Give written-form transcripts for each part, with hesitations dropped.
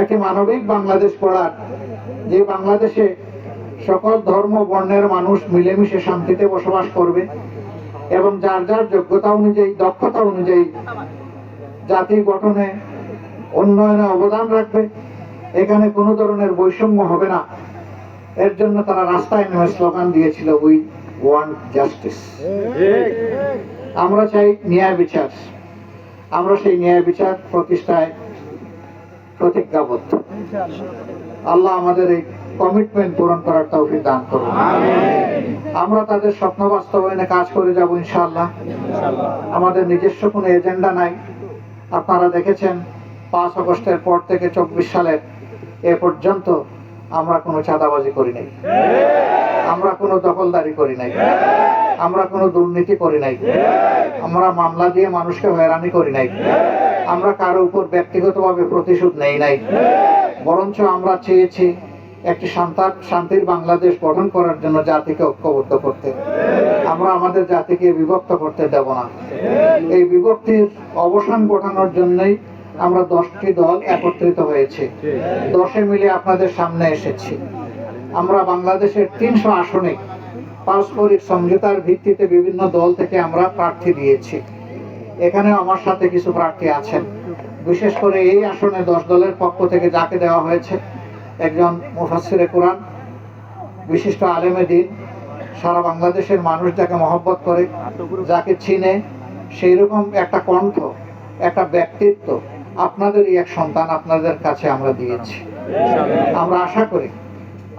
একটি মানবিক বাংলাদেশ গড়ার, যে বাংলাদেশে সকল ধর্ম বর্ণের মানুষ মিলেমিশে শান্তিতে বসবাস করবে এবং যার যার যোগ্যতা অনুযায়ী, দক্ষতা অনুযায়ী জাতি গঠনে, উন্নয়নে অবদান রাখবে। এখানে কোনো ধরনের বৈষম্য হবে না। এর জন্য তারা রাস্তায় নেমে স্লোগান দিয়েছিল, উই ওয়ান্ট জাস্টিস। আমরা চাই ন্যায় বিচার। আমরা সেই ন্যায় বিচার প্রতিষ্ঠায় প্রতিজ্ঞাবদ্ধ। আল্লাহ আমাদের এই কমিটমেন্ট পূরণ করার তৌফিক দান করুন। আমরা তাদের স্বপ্ন বাস্তবায়নে কাজ করে যাব ইনশাআল্লাহ। আমাদের নিজস্ব কোনো এজেন্ডা নাই। আপনারা দেখেছেন 5 আগস্টের পর থেকে 24 সালের এ পর্যন্ত আমরা কোনো চাঁদাবাজি করি নাই, আমরা কোনো দখলদারি করি নাই, আমরা কোনো দুর্নীতি করি নাই, আমরা মামলা দিয়ে মানুষকে হয়রানি করি নাই, আমরা কারো উপর ব্যক্তিগতভাবে প্রতিশোধ নেই নাই। বরঞ্চ আমরা চেয়েছি একটি শান্তির বাংলাদেশ গঠন করার জন্য জাতিকে ঐক্যবদ্ধ করতে। আমরা আমাদের জাতিকে বিভক্ত করতে দেব না। এই বিভক্তির অবসান ঘটানোর জন্যই আমরা 10টি দল একত্রিত হয়েছে, 10 মিলে আপনাদের সামনে এসেছি। আমরা বাংলাদেশের 300 আসনে পারস্পরিক সমঝোতার ভিত্তিতে বিভিন্ন দল থেকে আমরা প্রার্থী দিয়েছি। এখানে আমার সাথে কিছু প্রার্থী আছেন। বিশেষ করে এই আসনে 10 দলের পক্ষ থেকে যাকে দেওয়া হয়েছে, একজন মুফাসসিরে কোরআন, বিশিষ্ট আলেমে দ্বীন, সারা বাংলাদেশের মানুষ যাকে মহব্বত করে, যাকে চিনে, সেই রকম একটা কণ্ঠ, একটা ব্যক্তিত্ব আপনাদেরই এক সন্তান আপনাদের কাছে আমরা দিয়েছি। আমরা আশা করি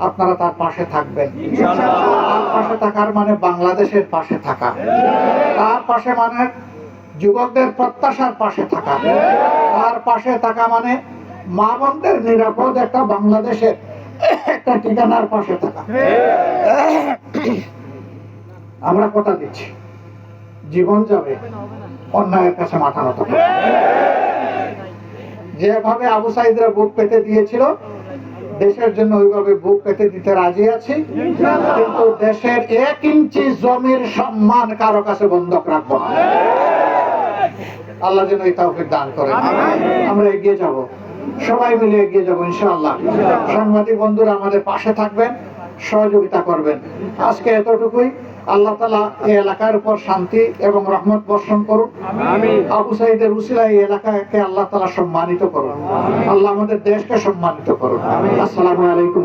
আপনারা তার পাশে থাকবেন। তার পাশে থাকার মানে বাংলাদেশের পাশে থাকা, তার পাশে মানে যুবকদের প্রত্যাশার পাশে থাকা, তার পাশে থাকা মানে মা বোনদের নিরাপদ একটা বাংলাদেশের একটা ঠিকানার পাশে থাকা। আমরা কথা দিচ্ছি, জীবন যাবে, অন্যায়ের কাছে মাথা নত করে। যেভাবে আবু সাঈদরা বুক পেতে দিয়েছিল, দেশের জন্য ওইভাবে বুক পেতে দিতে রাজি আছি। কিন্তু দেশের 1 ইঞ্চি জমির সম্মান কারো কাছে বন্ধক রাখবো না। আল্লাহ যেন এই তৌফিক দান করেন। আমরা এগিয়ে যাব, সবাই মিলে এগিয়ে যাবো ইনশাআল্লাহ। সাংবাদিক বন্ধুরা আমাদের পাশে থাকবেন, সহযোগিতা করবেন। আজকে এতটুকুই। আল্লাহ তাআলা এই এলাকার উপর শান্তি এবং রহমত বর্ষণ করুন। আবু সাঈদের উসিলায় এই এলাকাকে আল্লাহ তাআলা সম্মানিত করুন। আল্লাহ আমাদের দেশকে সম্মানিত করুন। আসসালামু আলাইকুম।